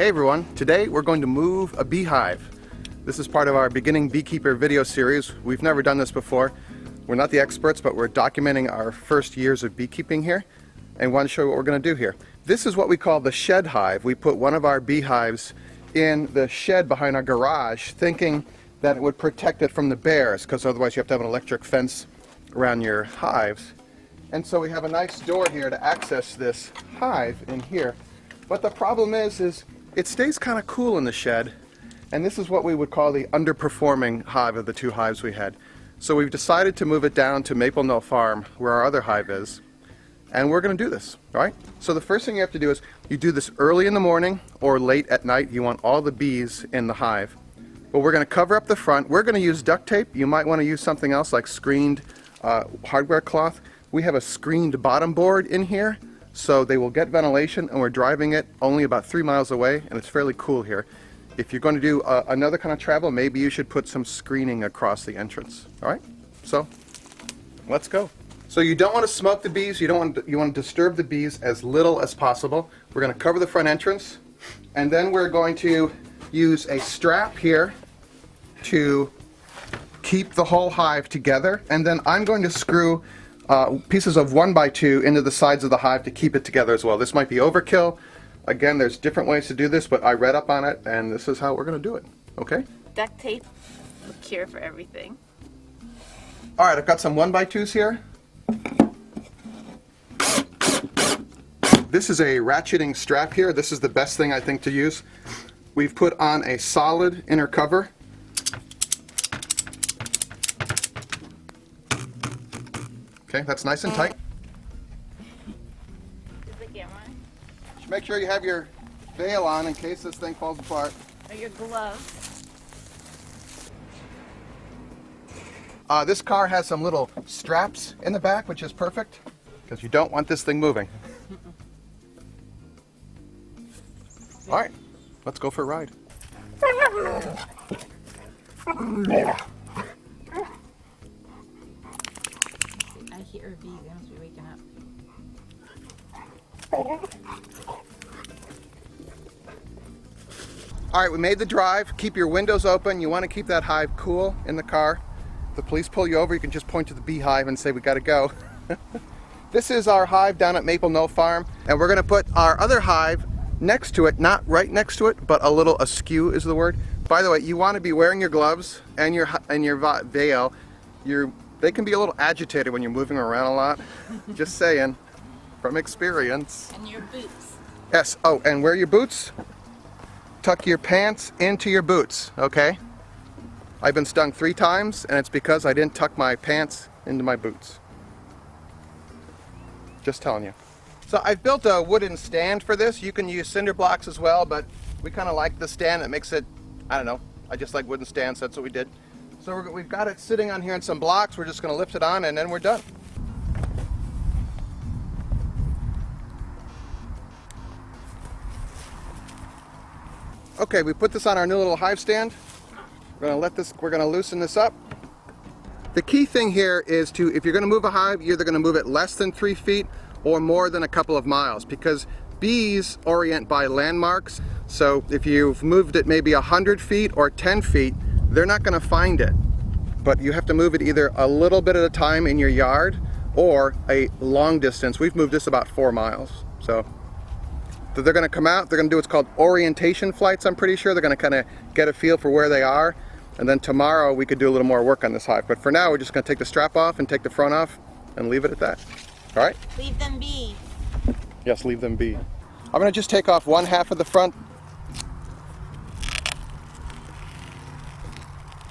Hey everyone, today we're going to move a beehive. This is part of our beginning beekeeper video series. We've never done this before. We're not the experts, but we're documenting our first years of beekeeping here and want to show you what we're going to do here. This is what we call the shed hive. We put one of our beehives in the shed behind our garage thinking that it would protect it from the bears, because otherwise you have to have an electric fence around your hives. And so we have a nice door here to access this hive in here. But the problem is it stays kind of cool in the shed, and this is what we would call the underperforming hive of the two hives we had. So we've decided to move it down to Maple Knoll Farm, where our other hive is, and we're going to do this, all right? So the first thing you have to do is you do this early in the morning or late at night. You want all the bees in the hive. But we're going to cover up the front. We're going to use duct tape. You might want to use something else like screened hardware cloth. We have a screened bottom board in here, so they will get ventilation, and we're driving it only about 3 miles away, and it's fairly cool here. If you're going to do another kind of travel, maybe you should put some screening across the entrance. All right, so let's go. So you don't want to smoke the bees. You want to disturb the bees as little as possible. We're going to cover the front entrance, and then we're going to use a strap here to keep the whole hive together, and then I'm going to screw pieces of 1x2 into the sides of the hive to keep it together as well. This might be overkill. Again, there's different ways to do this, but I read up on it, and this is how we're going to do it. Okay? Duct tape, the cure for everything. All right, I've got some 1x2s here. This is a ratcheting strap here. This is the best thing I think to use. We've put on a solid inner cover. Okay, that's nice and tight. Is the camera? Just make sure you have your veil on in case this thing falls apart. Or your gloves. This car has some little straps in the back, which is perfect, because you don't want this thing moving. All right, let's go for a ride. I hear a bee. They must be waking up. All right, we made the drive. Keep your windows open. You want to keep that hive cool in the car. If the police pull you over, you can just point to the beehive and say, we got to go. This is our hive down at Maple Knoll Farm, and we're going to put our other hive next to it, not right next to it, but a little askew is the word. By the way, you want to be wearing your gloves and your veil. They can be a little agitated when you're moving around a lot. Just saying, from experience. And your boots. Yes. Oh, and wear your boots. Tuck your pants into your boots, okay? I've been stung 3 times, and it's because I didn't tuck my pants into my boots. Just telling you. So I've built a wooden stand for this. You can use cinder blocks as well, but we kind of like the stand. That makes it, I don't know, I just like wooden stands, so that's what we did. So we've got it sitting on here in some blocks. We're just going to lift it on, and then we're done. Okay, we put this on our new little hive stand. We're going to loosen this up. The key thing here is if you're going to move a hive, you're either going to move it less than 3 feet or more than a couple of miles, because bees orient by landmarks. So if you've moved it maybe 100 feet or 10 feet, they're not going to find it. But you have to move it either a little bit at a time in your yard or a long distance. We've moved this about 4 miles. So they're going to come out, they're going to do what's called orientation flights, I'm pretty sure. They're going to kind of get a feel for where they are. And then tomorrow we could do a little more work on this hive. But for now, we're just going to take the strap off and take the front off and leave it at that. All right? Leave them be. Yes, leave them be. I'm going to just take off one half of the front.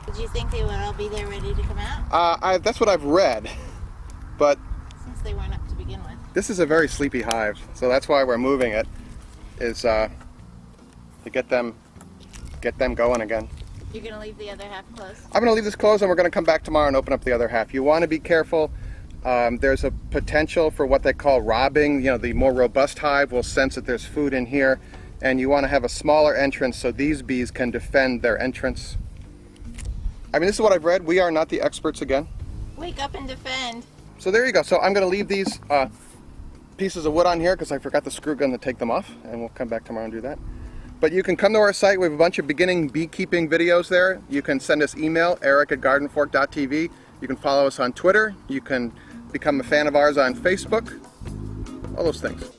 Did you think they would all be there ready to come out? That's what I've read. But Since they weren't up to begin with. this is a very sleepy hive, so that's why we're moving it, is to get them going again. You're going to leave the other half closed? I'm going to leave this closed, and we're going to come back tomorrow and open up the other half. You want to be careful. There's a potential for what they call robbing. You know, the more robust hive will sense that there's food in here, and you want to have a smaller entrance so these bees can defend their entrance. I mean, this is what I've read. We are not the experts again. Wake up and defend. So there you go. So I'm going to leave these pieces of wood on here because I forgot the screw gun to take them off, and we'll come back tomorrow and do that. But you can come to our site. We have a bunch of beginning beekeeping videos there. You can send us email, eric@gardenfork.tv. You can follow us on Twitter. You can become a fan of ours on Facebook. All those things.